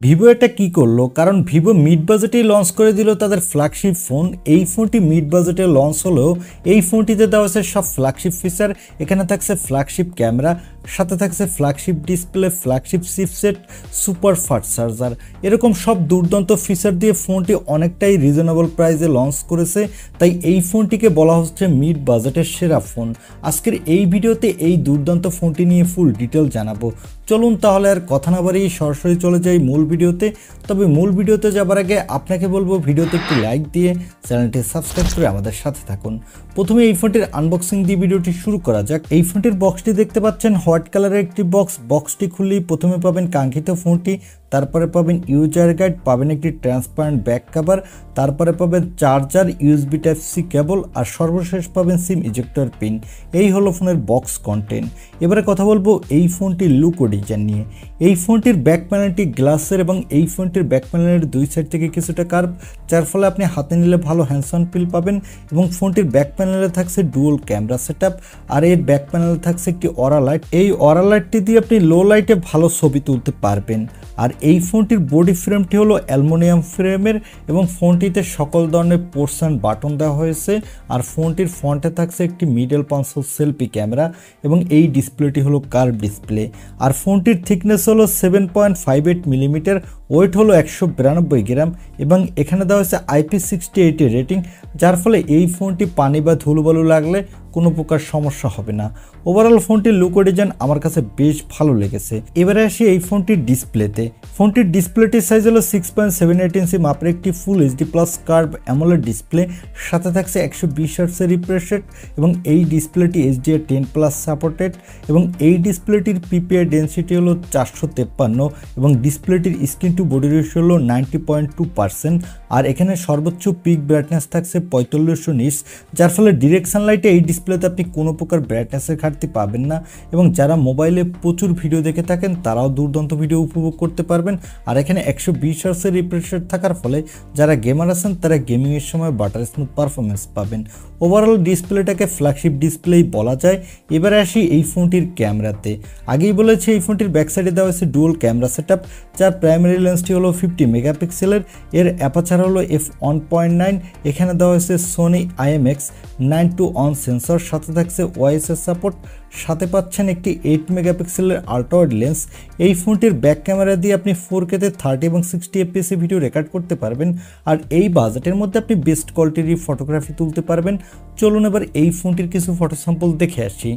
Vivo এটা কি করলো? কারণ ভিভো মিড বাজেটেই লঞ্চ করে দিল তাদের ফ্ল্যাগশিপ ফোন। এই ফোনটি মিড বাজেটে লঞ্চ হলেও এই ফোনটিতে দেওয়া আছে সব ফ্ল্যাগশিপ ফিচার। এখানে থাকছে ফ্ল্যাগশিপ ক্যামেরা, সাথে থাকছে flagship display, flagship chipset, super fast charger, এরকম সব দুর্দান্ত ফিচার দিয়ে ফোনটি অনেকটাই রিজনেবল প্রাইসে লঞ্চ করেছে। তাই এই ফোনটিকে বলা হচ্ছে মিড বাজেটের সেরা ফোন। আজকের এই ভিডিওতে এই দুর্দান্ত ফোনটি নিয়ে ফুল ডিটেল জানাবো। চলুন তাহলে আর কথা না বাড়িয়ে সরাসরি চলে যাই মূল ভিডিওতে। তবে মূল ভিডিওতে যাবার আগে আপনাকে বলবো ভিডিওতে একটি লাইক দিয়ে চ্যানেলটি সাবস্ক্রাইব করে আমাদের সাথে থাকুন। প্রথমে এই ফোনটির আনবক্সিং দিয়ে ভিডিওটি শুরু করা যাক। এই ফোনটির বক্সটি দেখতে পাচ্ছেন হোয়াইট কালারের একটি বক্স। বক্সটি খুললেই প্রথমে পাবেন কাঙ্ক্ষিত ফোনটি, তারপরে পাবেন ইউজার গাইড, পাবেন একটি ট্রান্সপারেন্ট ব্যাক কভার, তারপরে পাবেন charger, USB type C cable, আর সর্বশেষ পাবেন সিম ইজেক্টর পিন। এই হলো ফোনের বক্স কন্টেন্ট। এবারে কথা বলবো এই ফোনটির লুক ও ডিজাইন নিয়ে। এই ফোনটির ব্যাক প্যানেলটি গ্লাসের এবং এই ফোনটির ব্যাক প্যানেলের দুই সাইড থেকে কিছুটা কার্ভ, যার ফলে আপনি হাতে নিলে ভালো হ্যান্ডস অন ফিল পাবেন। এবং ফোনটির ব্যাক প্যানেলে থাকছে ডুয়াল ক্যামেরা সেটআপ, আর এর ব্যাক প্যানেলে থাকছে একটি অরা লাইট। এই অরা লাইটটি দিয়ে আপনি লো লাইটে ভালো ছবি তুলতে পারবেন। আর এই ফোনটির বডি ফ্রেমটি হলো অ্যালুমিনিয়াম ফ্রেমের এবং ফোনটিতে সকল ধরনের পোর্শন বাটন দেওয়া হয়েছে। আর ফোনটির ফ্রন্টে থাকছে একটি মিডল কনসোল সেলফি ক্যামেরা এবং এই ডিসপ্লেটি হলো কার্ভ ডিসপ্লে। আর ফোনটির থিকনেস হলো 7.58 মিলিমিটার, ওয়েট হলো 192 গ্রাম এবং এখানে দেওয়া হয়েছে IP68 এর রেটিং, যার ফলে এই ফোনটি পানি বা ধুলোবালু লাগলে কোনো প্রকার সমস্যা হবে না। ওভারঅল ফোনটির লুক ও ডিজাইন আমার কাছে বেশ ভালো লেগেছে। এবারে আসি এই ফোনটির ডিসপ্লেতে। ফোনটির ডিসপ্লেটির সাইজ হলো 6.78 ইঞ্চি মাপের একটি full HD plus curve AMOLED display, সাথে থাকছে 120 হার্টজের রিফ্রেশ রেট এবং এই ডিসপ্লেটি HDR10+ সাপোর্টেড এবং এই ডিসপ্লেটির পিপিআই ডেনসিটি হলো 453 এবং ডিসপ্লেটির স্ক্রিন টু বডি রেশিও হলো 90.2%। আর এখানে সর্বোচ্চ পিক ব্রাইটনেস থাকছে 4500 নিটস, যার ফলে ডিরেক্ট সানলাইটে এই ডিসপ্লেতে আপনি কোনো প্রকার ব্রাইটনেসের ঘাটতি পাবেন না। এবং যারা মোবাইলে প্রচুর ভিডিও দেখে থাকেন তারাও দুর্দান্ত ভিডিও উপভোগ করতে পারবেন। আর এখানে 120 হার্টজের রিফ্রেশ রেট থাকার ফলে যারা গেমার আছেন তারা গেমিংয়ের সময় বাটার স্মুথ পারফরমেন্স পাবেন। ওভারঅল ডিসপ্লেটাকে ফ্ল্যাগশিপ ডিসপ্লেই বলা যায়। এবারে আসি এই ফোনটির ক্যামেরাতে। আগেই বলেছি এই ফোনটির ব্যাক সাইডে দেওয়া হয়েছে ডুয়াল ক্যামেরা সেটআপ, যার প্রাইমারি লেন্সটি হলো 50 মেগাপিক্সেলের। এর অ্যাপারচার হলো f1.9। এখানে দেওয়া হয়েছে সোনি IMX921 সেন্সর, সাথে থাকছে ওআইএস সাপোর্ট, সাথে পাচ্ছেন একটি 8 মেগাপিক্সেলের আল্ট্রা ওয়াইড লেন্স। এই ফোনটির ব্যাক ক্যামেরা দিয়ে আপনি 4K-তে 30 এবং 60 FPS ভিডিও রেকর্ড করতে পারবেন। আর এই বাজেটের মধ্যে আপনি বেস্ট কোয়ালিটির ফটোগ্রাফি তুলতে পারবেন। চলুন এবার এই ফোনটির কিছু ফটো স্যাম্পল দেখে আসি।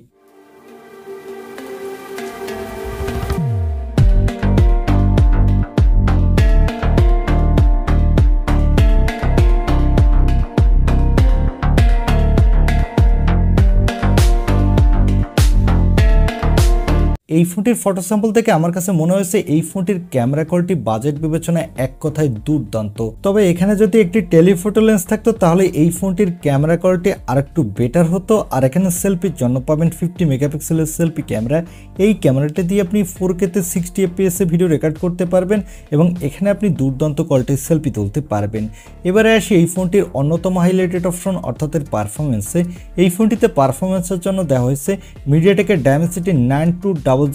এই ফোনটির ফটো স্যাম্পল থেকে আমার কাছে মনে হয়েছে এই ফোনটির ক্যামেরা কোয়ালিটি বাজেট বিবেচনায় এক কথায় দুর্দান্ত। তবে এখানে যদি একটি টেলিফোটো লেন্স থাকতো তাহলে এই ফোনটির ক্যামেরা কোয়ালিটি আরেকটু বেটার হতো। আর এখানে সেলফির জন্য পাবেন 50 মেগাপিক্সেলের সেলফি ক্যামেরা। এই ক্যামেরাটি দিয়ে আপনি 4K-তে 60 FPS ভিডিও রেকর্ড করতে পারবেন এবং এখানে আপনি দুর্দান্ত কোয়ালিটির সেলফি তুলতে পারবেন। এবারে আসি এই ফোনটির অন্যতম হাইলাইটেড অপশন অর্থাৎ এর পারফরমেন্সে। এই ফোনটিতে পারফরমেন্সের জন্য দেওয়া হয়েছে মিডিয়াটেকের ডায়মেনসিটি 9200+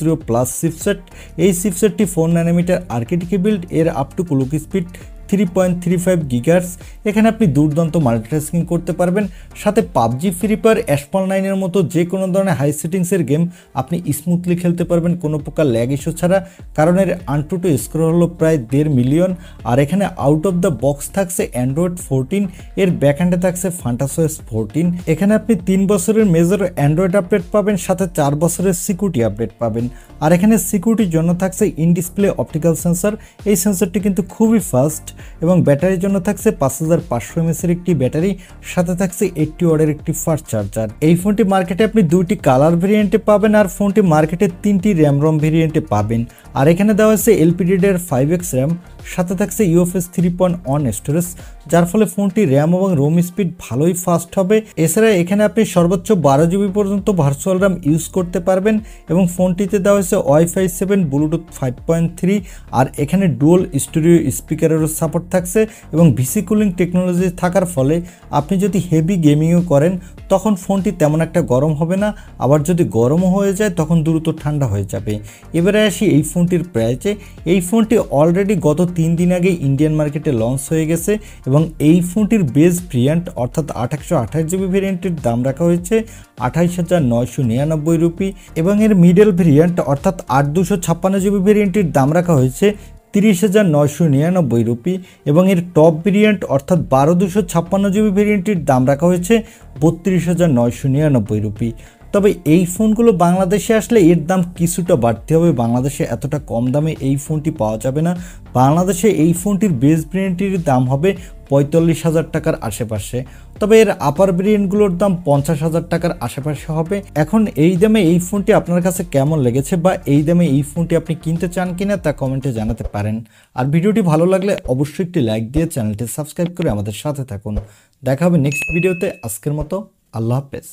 চিপসেট। এই চিপসেটটি 4 ন্যানোমিটার আর্কিটেকচার বিল্ড, এর up to clock speed 3.35 gigahertz. এখানে আপনি দুর্দান্ত মাল্টিটাস্কিং করতে পারবেন। সাথে পাবজি, ফ্রি ফায়ার, অ্যাসফল 9 এর মতো যে কোনো ধরনের হাই সেটিংসের গেম আপনি স্মুথলি খেলতে পারবেন কোনো প্রকার ল্যাগ ইস্যু ছাড়া, কারণ এর আনটুটু স্ক্রল হলো প্রায় 1.5 মিলিয়ন। আর এখানে আউট অফ দ্য বক্স থাকছে অ্যান্ড্রয়েড 14, এর ব্যাকহ্যান্ডে থাকছে ফান্টাসওএস 14। এখানে আপনি 3 বছরের মেজর অ্যান্ড্রয়েড আপডেট পাবেন, সাথে 4 বছরের সিকিউরিটি আপডেট পাবেন। আর এখানে সিকিউরিটির জন্য থাকছে ইন ডিসপ্লে অপটিক্যাল সেন্সর। এই সেন্সরটি কিন্তু খুবই ফাস্ট এবং ব্যাটারির জন্য থাকছে 5500 mAh এর একটি ব্যাটারি, সাথে থাকছে 80 ওয়াটের একটি ফাস্ট চার্জার। এই ফোনটি মার্কেটে আপনি 2টি কালার ভেরিয়েন্টে পাবেন আর ফোনটি মার্কেটে 3টি র্যাম রম ভেরিয়েন্টে পাবেন। আর এখানে দেওয়া হচ্ছে LPDDR5X র্যাম, সাথে থাকছে UFS 3.1 স্টোরেজ, যার ফলে ফোনটি র্যাম এবং রোম স্পিড ভালোই ফাস্ট হবে। এছাড়া এখানে আপনি সর্বোচ্চ 12 জিবি পর্যন্ত ভার্চুয়াল র্যাম ইউজ করতে পারবেন এবং ফোনটিতে দেওয়া হয়েছে ওয়াইফাই 7 ব্লুটুথ 5.3 আর এখানে ডুয়াল স্টুডিও স্পিকারেরও সাপোর্ট থাকছে এবং ভিসি কুলিং টেকনোলজি থাকার ফলে আপনি যদি হেভি গেমিংও করেন তখন ফোনটি তেমন একটা গরম হবে না, আবার যদি গরমও হয়ে যায় তখন দ্রুত ঠান্ডা হয়ে যাবে। এবারে আসি এই ফোনটির প্রাইসে। এই ফোনটি অলরেডি গত 3 দিন আগে ইন্ডিয়ান মার্কেটে লঞ্চ হয়ে গেছে এবং এই ফোনটির বেস ভেরিয়েন্ট অর্থাৎ 828 জিবি ভেরিয়েন্টের দাম রাখা হয়েছে 28,999 রুপি এবং এর মিডল ভেরিয়েন্ট অর্থাৎ 8256 জিবি ভেরিয়েন্টের দাম রাখা হয়েছে 30,999 রুপি এবং এর টপ ভেরিয়েন্ট অর্থাৎ 12256 জিবি ভেরিয়েন্টের দাম রাখা হয়েছে 32,999 রুপি। তবে এই ফোনগুলো বাংলাদেশে আসলে এর দাম কিছুটা বাড়তে হবে, বাংলাদেশে এতটা কম দামে এই ফোনটি পাওয়া যাবে না। বাংলাদেশে এই ফোনটির বেস ভেরিয়েন্টের দাম হবে 45,000 টাকার আশেপাশে, তবে এর আপার ভেরিয়েন্টগুলোর দাম 50,000 টাকার আশেপাশে হবে। এখন এই দামে এই ফোনটি আপনার কাছে কেমন লেগেছে বা এই দামে এই ফোনটি আপনি কিনতে চান কিনা তা কমেন্টে জানাতে পারেন। আর ভিডিওটি ভালো লাগলে অবশ্যই একটি লাইক দিয়ে চ্যানেলটি সাবস্ক্রাইব করে আমাদের সাথে থাকুন। দেখা হবে নেক্সট ভিডিওতে। আজকের মতো আল্লাহ হাফেজ।